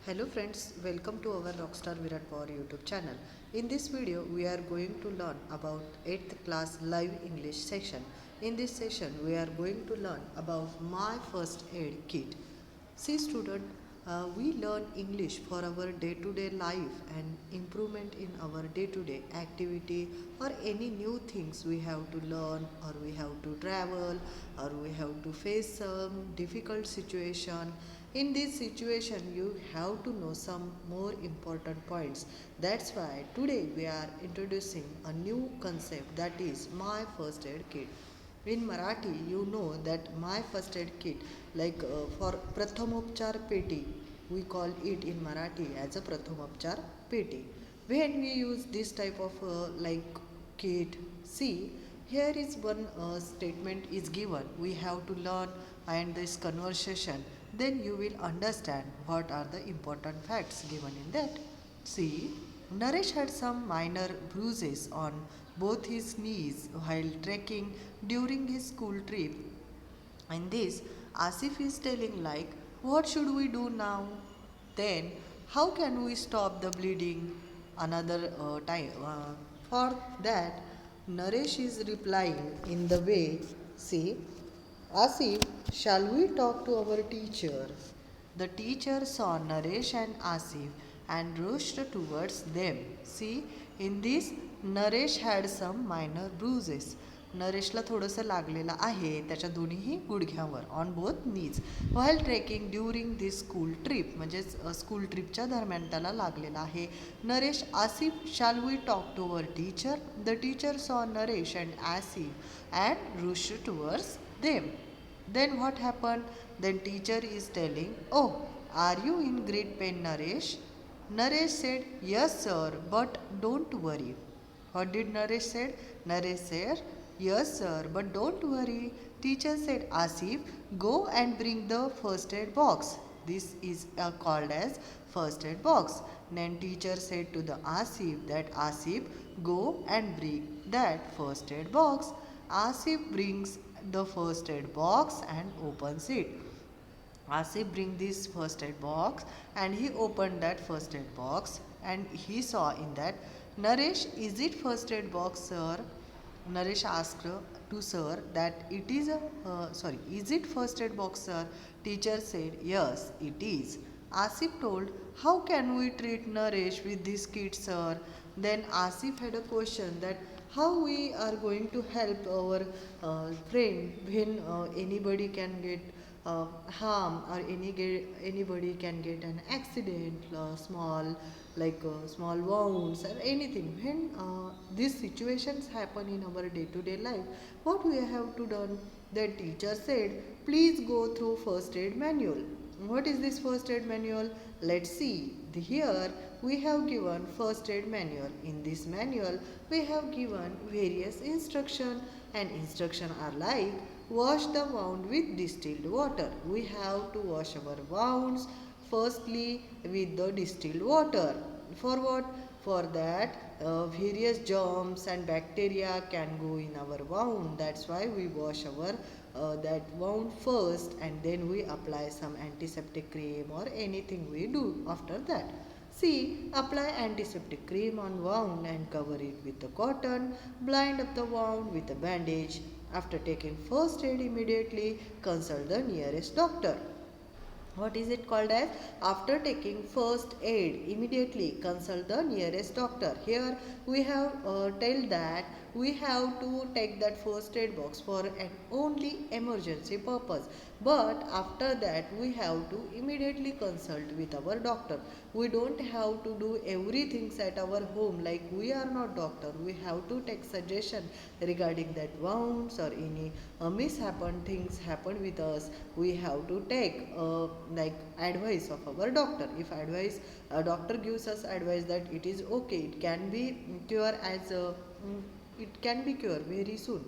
Hello friends, welcome to our Rockstar Virat Power YouTube channel. In this video, we are going to learn about 8th class live English session. In this session, we are going to learn about my first aid kit. See student, we learn English for our day-to-day life and improvement in our day-to-day activity or any new things we have to learn, or we have to travel, or we have to face some difficult situation. In this situation, you have to know some more important points. That's why today we are introducing a new concept, that is my first aid kit. In Marathi, you know that my first aid kit, for Prathamopchar Peti, we call it in Marathi as a Prathamopchar Peti. When we use this type of kit, see, here is one statement is given. We have to learn and this conversation. Then you will understand what are the important facts given in that. See, Naresh had some minor bruises on both his knees while trekking during his school trip. And this, Asif is telling like, what should we do now? Then, how can we stop the bleeding? Another time. For that, Naresh is replying in the way, see, Asif, shall we talk to our teacher? The teacher saw Naresh and Asif and rushed towards them. See, in this, Naresh had some minor bruises. नरेशला थोडंसं लागलेलं आहे त्याच्या दोन्हीही गुडघ्यावर on both knees while trekking during this school trip म्हणजेच school ट्रिपच्या दरम्यान त्याला लागलेला आहे. Naresh Asif shall we talk to our teacher. The teacher saw Naresh and Asif and rush towards them. Then what happened? Then teacher is telling, oh, are you in great pain, Naresh? Naresh said, yes sir, but don't worry. What did Naresh said? Naresh said, yes sir, but don't worry. Teacher said, Asif, go and bring the first aid box. This is called as first aid box. Then teacher said to the Asif that Asif, go and bring that first aid box. Asif brings the first aid box and opens it. Asif brings this first aid box and he opened that first aid box and he saw in that, Naresh, is it first aid box sir? Naresh asked to sir that it is is it first aid box sir? Teacher said, yes, it is. Asif told, how can we treat Naresh with this kit sir? Then Asif had a question that how we are going to help our friend when anybody can get harm, or anybody can get an accident, small wounds or anything. When these situations happen in our day-to-day life, what we have to do? The teacher said, please go through first aid manual. What is this first aid manual? Let's see. Here we have given first aid manual. In this manual we have given various instructions, and instructions are like, wash the wound with distilled water. We have to wash our wounds firstly with the distilled water. For what? For that various germs and bacteria can go in our wound. That's why we wash our that wound first, and then we apply some antiseptic cream or anything we do after that. See, apply antiseptic cream on wound and cover it with the cotton. Bind up the wound with a bandage. After taking first aid, immediately consult the nearest doctor. What is it called as? After taking first aid, immediately consult the nearest doctor. Here we have tell that we have to take that first aid box for an only emergency purpose, but after that we have to immediately consult with our doctor. We don't have to do everything at our home, like we are not doctor. We have to take suggestion regarding that wounds or any mishappen things happen with us. We have to take advice of our doctor. If advice a doctor gives us advice that it is okay, it can be cure as it can be cured very soon,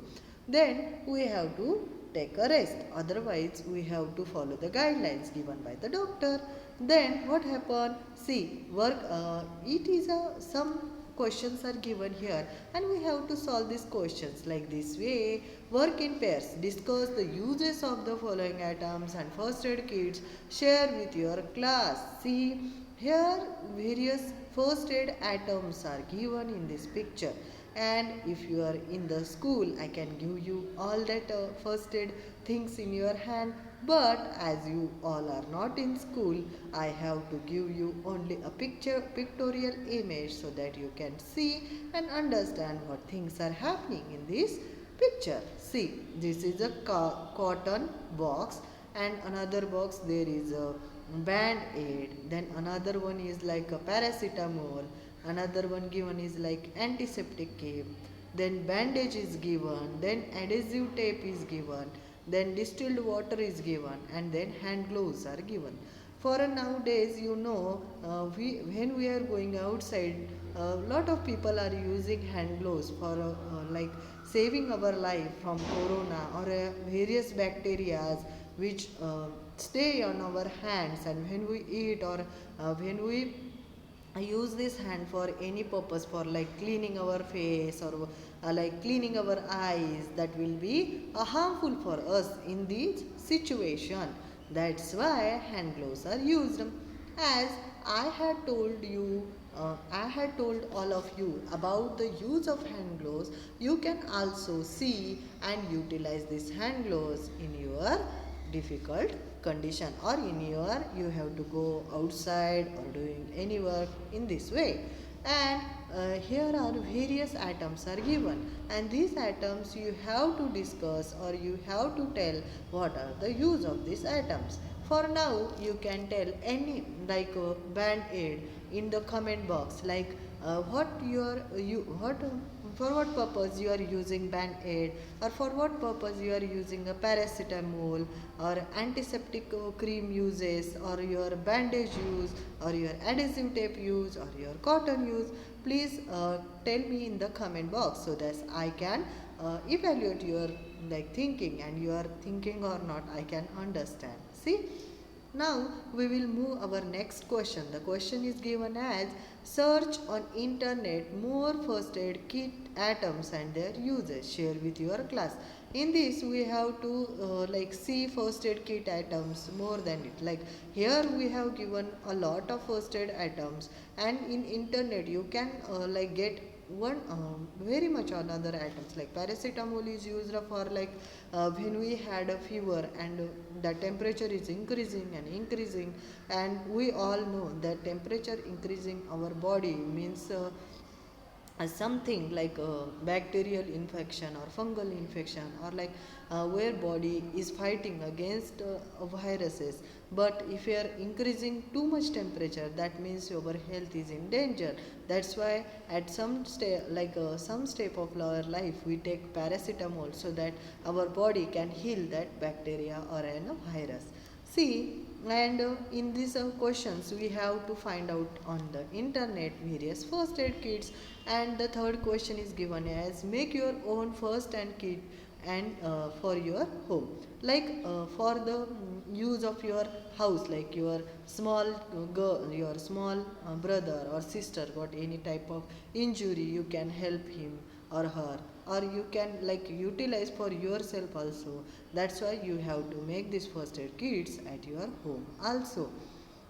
then we have to take a rest. Otherwise we have to follow the guidelines given by the doctor. Then what happen? See, work it is some questions are given here and we have to solve these questions like this way. Work in pairs. Discuss the uses of the following items and first aid kits. Share with your class. See, here various first aid items are given in this picture, and if you are in the school I can give you all that first aid things in your hand, but as you all are not in school I have to give you only a pictorial image so that you can see and understand what things are happening in this picture. See, this is a cotton box, and another box there is a band-aid, then another one is like a paracetamol, another one given is like antiseptic cape, then bandage is given, then adhesive tape is given, then distilled water is given, and then hand gloves are given. For nowadays, when we are going outside, a lot of people are using hand gloves for like saving our life from corona or various bacteria which stay on our hands, and when we eat or when we use this hand for any purpose, for like cleaning our face or like cleaning our eyes, that will be harmful for us in this situation. That's why hand gloves are used. As I had told you, I had told all of you about the use of hand gloves. You can also see and utilize these hand gloves in your difficult condition, or in your you have to go outside or doing any work in this way. And here are various items are given, and these items you have to discuss or you have to tell what are the use of these items. For now you can tell any like band-aid in the comment box, like for what purpose you are using band-aid, or for what purpose you are using a paracetamol or antiseptic cream uses, or your bandage use, or your adhesive tape use, or your cotton use. Please tell me in the comment box so that I can evaluate your like thinking, and you are thinking or not I can understand. See, now we will move our next question. The question is given as search on internet more first aid kit items and their uses. Share with your class. In this we have to like see first aid kit items more than it. Like here we have given a lot of first aid items, and in internet you can like get one very much another items, like paracetamol is used for like when we had a fever and the temperature is increasing, and we all know that temperature increasing our body means something like a bacterial infection or fungal infection, or like where body is fighting against viruses. But if you are increasing too much temperature, that means your health is in danger. That's why at some step of our life we take paracetamol so that our body can heal that bacteria or a virus. See, and in these questions we have to find out on the internet various first aid kits, and the third question is given as make your own first aid kit and for your home, like for the use of your house, like your small girl, your small brother or sister got any type of injury, you can help him or her, or you can like utilize for yourself also. That's why you have to make these first aid kits at your home also.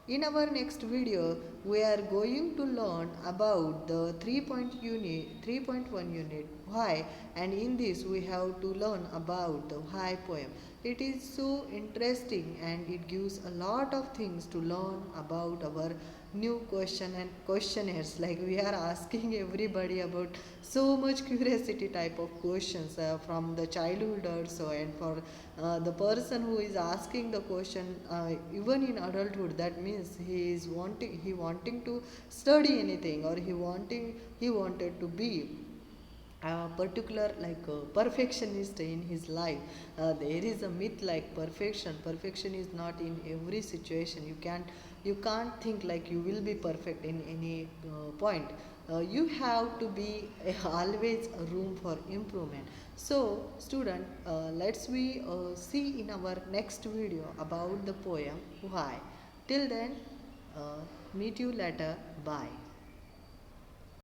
In our next video, we are going to learn about the 3.1 unit why, and in this we have to learn about the why poem. It is so interesting and it gives a lot of things to learn about our new question and questionnaires, like we are asking everybody about so much curiosity type of questions from the childhood also, and for the person who is asking the question even in adulthood, that means he wanting to study anything, or he wanted to be particular like perfectionist in his life. There is a myth like perfection is not in every situation. You can't think like you will be perfect in any point. You have to be always a room for improvement. So student, let's we see in our next video about the poem why. Till then, meet you later. Bye.